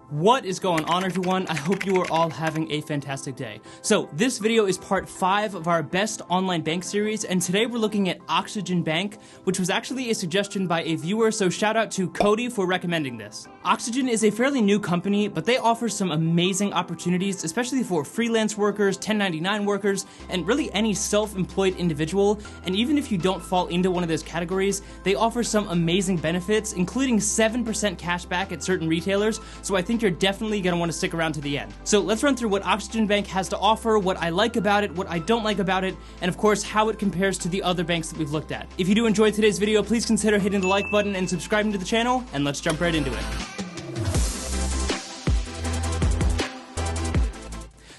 What is going on, everyone? I hope you are all having a fantastic day. So this video is part 5 of our best online bank series, and today we're looking at Oxygen Bank, which was actually a suggestion by a viewer, so shout out to Cody for recommending this. Oxygen is a fairly new company, but they offer some amazing opportunities, especially for freelance workers, 1099 workers, and really any self-employed individual. And even if you don't fall into one of those categories, they offer some amazing benefits, including 7% cash back at certain retailers, so I think you're definitely going to want to stick around to the end. So let's run through what Oxygen Bank has to offer, what I like about it, what I don't like about it, and of course how it compares to the other banks that we've looked at. If you do enjoy today's video, please consider hitting the like button and subscribing to the channel, and let's jump right into it.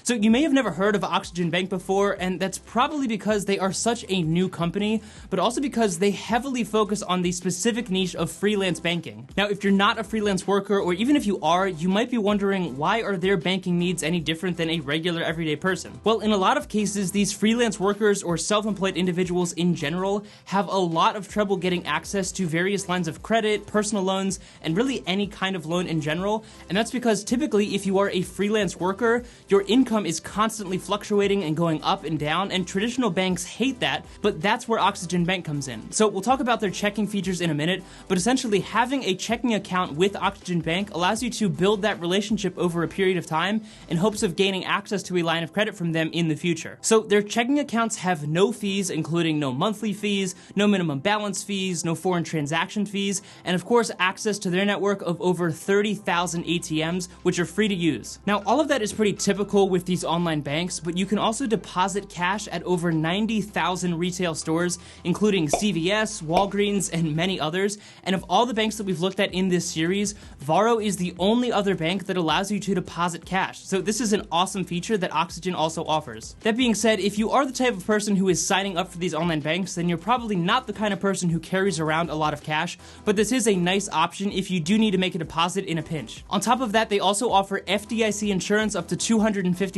So you may have never heard of Oxygen Bank before, and that's probably because they are such a new company, but also because they heavily focus on the specific niche of freelance banking. Now, if you're not a freelance worker, or even if you are, you might be wondering, why are their banking needs any different than a regular everyday person? Well, in a lot of cases, these freelance workers or self-employed individuals in general have a lot of trouble getting access to various lines of credit, personal loans, and really any kind of loan in general. And that's because typically, if you are a freelance worker, your income is constantly fluctuating and going up and down, and traditional banks hate that, but that's where Oxygen Bank comes in. So we'll talk about their checking features in a minute, but essentially having a checking account with Oxygen Bank allows you to build that relationship over a period of time in hopes of gaining access to a line of credit from them in the future. So their checking accounts have no fees, including no monthly fees, no minimum balance fees, no foreign transaction fees, and of course access to their network of over 30,000 ATMs, which are free to use. Now, all of that is pretty typical with these online banks, but you can also deposit cash at over 90,000 retail stores, including CVS, Walgreens, and many others. And of all the banks that we've looked at in this series, Varo is the only other bank that allows you to deposit cash. So this is an awesome feature that Oxygen also offers. That being said, if you are the type of person who is signing up for these online banks, then you're probably not the kind of person who carries around a lot of cash, but this is a nice option if you do need to make a deposit in a pinch. On top of that, they also offer FDIC insurance up to $250,000,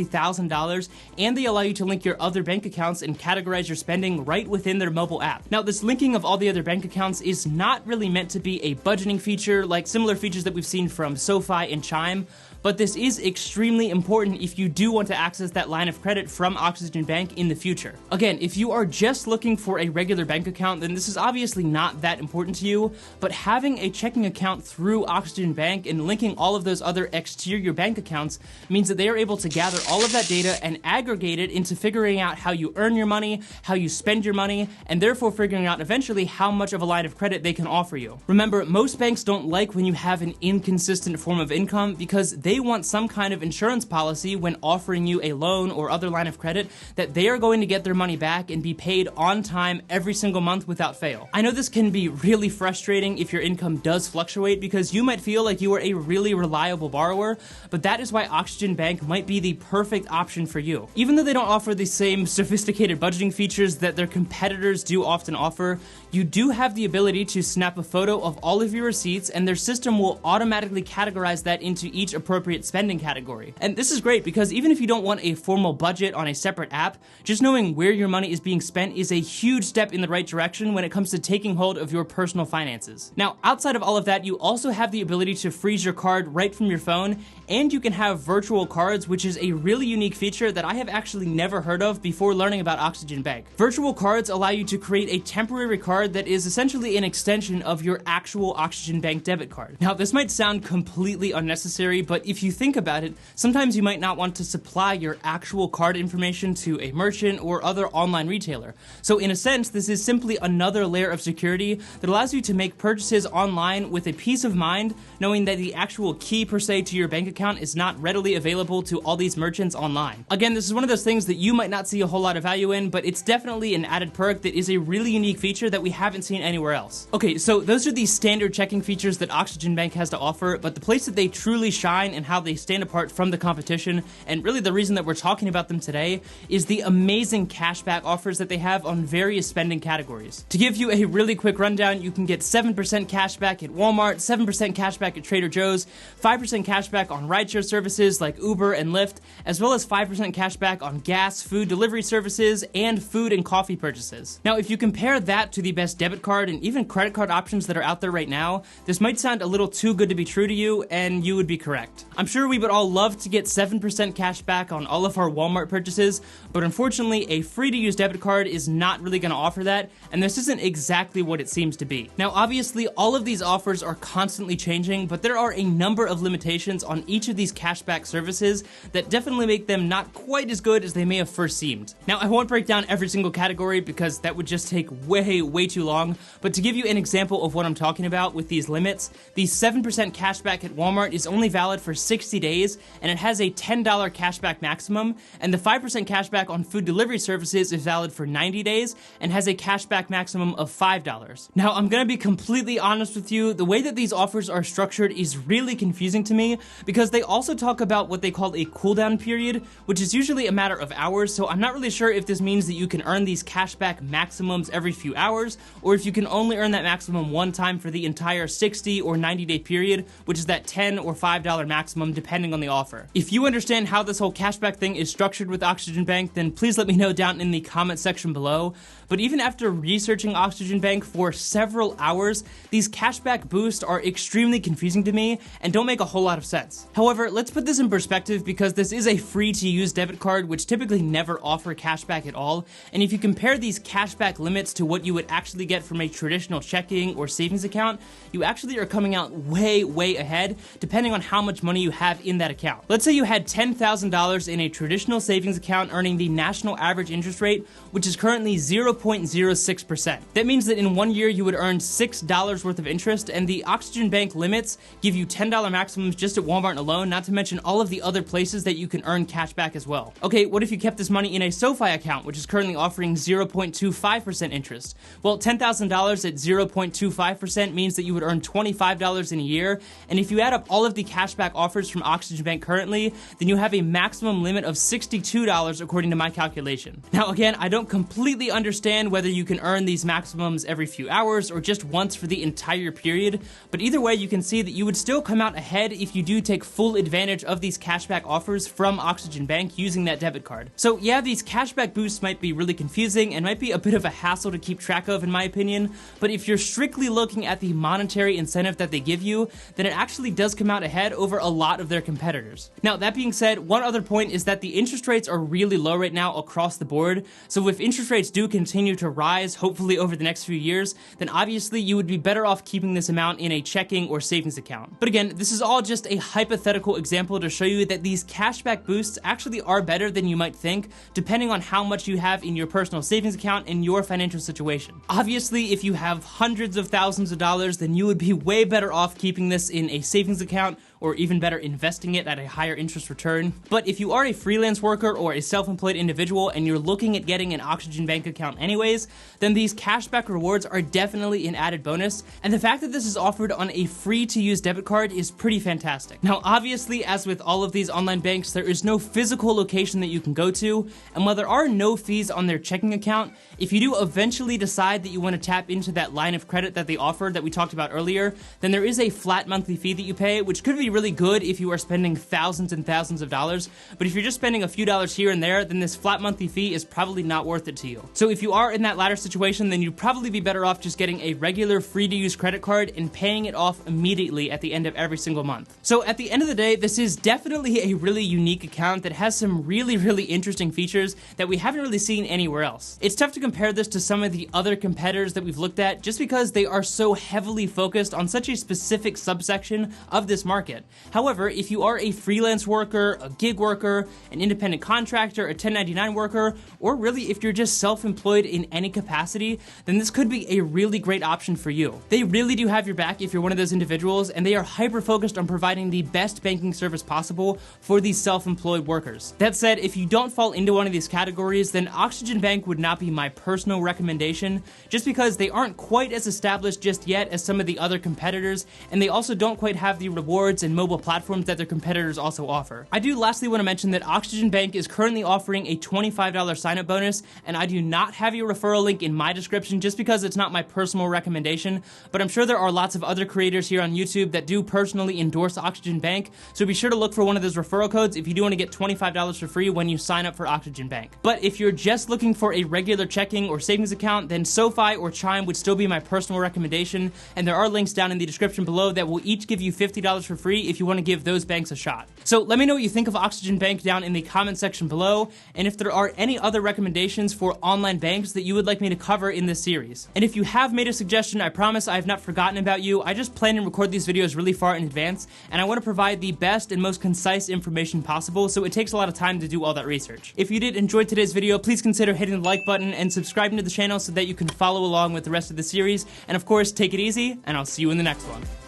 and they allow you to link your other bank accounts and categorize your spending right within their mobile app. Now, this linking of all the other bank accounts is not really meant to be a budgeting feature like similar features that we've seen from SoFi and Chime, but this is extremely important if you do want to access that line of credit from Oxygen Bank in the future. Again, if you are just looking for a regular bank account, then this is obviously not that important to you, but having a checking account through Oxygen Bank and linking all of those other exterior bank accounts means that they are able to gather all of that data and aggregate it into figuring out how you earn your money, how you spend your money, and therefore figuring out eventually how much of a line of credit they can offer you. Remember, most banks don't like when you have an inconsistent form of income because they want some kind of insurance policy when offering you a loan or other line of credit that they are going to get their money back and be paid on time every single month without fail. I know this can be really frustrating if your income does fluctuate because you might feel like you are a really reliable borrower, but that is why Oxygen Bank might be the perfect option for you. Even though they don't offer the same sophisticated budgeting features that their competitors do often offer, you do have the ability to snap a photo of all of your receipts, and their system will automatically categorize that into each appropriate spending category. And this is great because even if you don't want a formal budget on a separate app, just knowing where your money is being spent is a huge step in the right direction when it comes to taking hold of your personal finances. Now, outside of all of that, you also have the ability to freeze your card right from your phone, and you can have virtual cards, which is a really unique feature that I have actually never heard of before learning about Oxygen Bank. Virtual cards allow you to create a temporary card that is essentially an extension of your actual Oxygen Bank debit card. Now, this might sound completely unnecessary, but if you think about it, sometimes you might not want to supply your actual card information to a merchant or other online retailer. So in a sense, this is simply another layer of security that allows you to make purchases online with a peace of mind, knowing that the actual key per se to your bank account is not readily available to all these merchants online. Again, this is one of those things that you might not see a whole lot of value in, but it's definitely an added perk that is a really unique feature that we haven't seen anywhere else. Okay, so those are the standard checking features that Oxygen Bank has to offer, but the place that they truly shine and how they stand apart from the competition, and really the reason that we're talking about them today, is the amazing cashback offers that they have on various spending categories. To give you a really quick rundown, you can get 7% cashback at Walmart, 7% cashback at Trader Joe's, 5% cashback on rideshare services like Uber and Lyft, as well as 5% cashback on gas, food delivery services, and food and coffee purchases. Now, if you compare that to the best best debit card and even credit card options that are out there right now, this might sound a little too good to be true to you, and you would be correct. I'm sure we would all love to get 7% cash back on all of our Walmart purchases, but unfortunately, a free-to-use debit card is not really going to offer that, and this isn't exactly what it seems to be. Now, obviously, all of these offers are constantly changing, but there are a number of limitations on each of these cashback services that definitely make them not quite as good as they may have first seemed. Now, I won't break down every single category because that would just take way too long, but to give you an example of what I'm talking about with these limits, the 7% cashback at Walmart is only valid for 60 days, and it has a $10 cashback maximum, and the 5% cashback on food delivery services is valid for 90 days and has a cashback maximum of $5. Now, I'm gonna be completely honest with you, the way that these offers are structured is really confusing to me because they also talk about what they call a cooldown period, which is usually a matter of hours, so I'm not really sure if this means that you can earn these cashback maximums every few hours, or if you can only earn that maximum one time for the entire 60 or 90-day period, which is that $10 or $5 maximum depending on the offer. If you understand how this whole cashback thing is structured with Oxygen Bank, then please let me know down in the comment section below. But even after researching Oxygen Bank for several hours, these cashback boosts are extremely confusing to me and don't make a whole lot of sense. However, let's put this in perspective because this is a free-to-use debit card which typically never offer cashback at all, and if you compare these cashback limits to what you would actually get from a traditional checking or savings account, you actually are coming out way ahead depending on how much money you have in that account. Let's say you had $10,000 in a traditional savings account earning the national average interest rate, which is currently 0.06%. That means that in 1 year you would earn $6 worth of interest, and the Oxygen Bank limits give you $10 maximums just at Walmart alone, not to mention all of the other places that you can earn cash back as well. Okay, what if you kept this money in a SoFi account, which is currently offering 0.25% interest? Well, $10,000 at 0.25% means that you would earn $25 in a year, and if you add up all of the cashback offers from Oxygen Bank currently, then you have a maximum limit of $62 according to my calculation. Now again, I don't completely understand whether you can earn these maximums every few hours or just once for the entire period, but either way you can see that you would still come out ahead if you do take full advantage of these cashback offers from Oxygen Bank using that debit card. So yeah, these cashback boosts might be really confusing and might be a bit of a hassle to keep track of in my opinion, but if you're strictly looking at the monetary incentive that they give you, then it actually does come out ahead over a lot of their competitors. Now that being said, one other point is that the interest rates are really low right now across the board, so if interest rates do continue to rise, hopefully over the next few years, then obviously you would be better off keeping this amount in a checking or savings account. But again, this is all just a hypothetical example to show you that these cashback boosts actually are better than you might think, depending on how much you have in your personal savings account and your financial situation. Obviously, if you have hundreds of thousands of dollars, then you would be way better off keeping this in a savings account, or even better, investing it at a higher interest return. But if you are a freelance worker or a self-employed individual and you're looking at getting an Oxygen Bank account anyways, then these cashback rewards are definitely an added bonus, and the fact that this is offered on a free-to-use debit card is pretty fantastic. Now obviously, as with all of these online banks, there is no physical location that you can go to, and while there are no fees on their checking account, if you do eventually decide that you want to tap into that line of credit that they offer that we talked about earlier, then there is a flat monthly fee that you pay, which could be really good if you are spending thousands and thousands of dollars, but if you're just spending a few dollars here and there, then this flat monthly fee is probably not worth it to you. So if you are in that latter situation, then you'd probably be better off just getting a regular free-to-use credit card and paying it off immediately at the end of every single month. So at the end of the day, this is definitely a really unique account that has some really interesting features that we haven't really seen anywhere else. It's tough to compare this to some of the other competitors that we've looked at just because they are so heavily focused on such a specific subsection of this market. However, if you are a freelance worker, a gig worker, an independent contractor, a 1099 worker, or really if you're just self-employed in any capacity, then this could be a really great option for you. They really do have your back if you're one of those individuals, and they are hyper-focused on providing the best banking service possible for these self-employed workers. That said, if you don't fall into one of these categories, then Oxygen Bank would not be my personal recommendation, just because they aren't quite as established just yet as some of the other competitors, and they also don't quite have the rewards and mobile platforms that their competitors also offer. I do lastly want to mention that Oxygen Bank is currently offering a $25 sign-up bonus, and I do not have a referral link in my description just because it's not my personal recommendation, but I'm sure there are lots of other creators here on YouTube that do personally endorse Oxygen Bank, so be sure to look for one of those referral codes if you do want to get $25 for free when you sign up for Oxygen Bank. But if you're just looking for a regular checking or savings account, then SoFi or Chime would still be my personal recommendation, and there are links down in the description below that will each give you $50 for free if you want to give those banks a shot. So let me know what you think of Oxygen Bank down in the comment section below, and if there are any other recommendations for online banks that you would like me to cover in this series. And if you have made a suggestion, I promise I have not forgotten about you. I just plan and record these videos really far in advance, and I want to provide the best and most concise information possible, so it takes a lot of time to do all that research. If you did enjoy today's video, please consider hitting the like button and subscribing to the channel so that you can follow along with the rest of the series. And of course, take it easy, and I'll see you in the next one.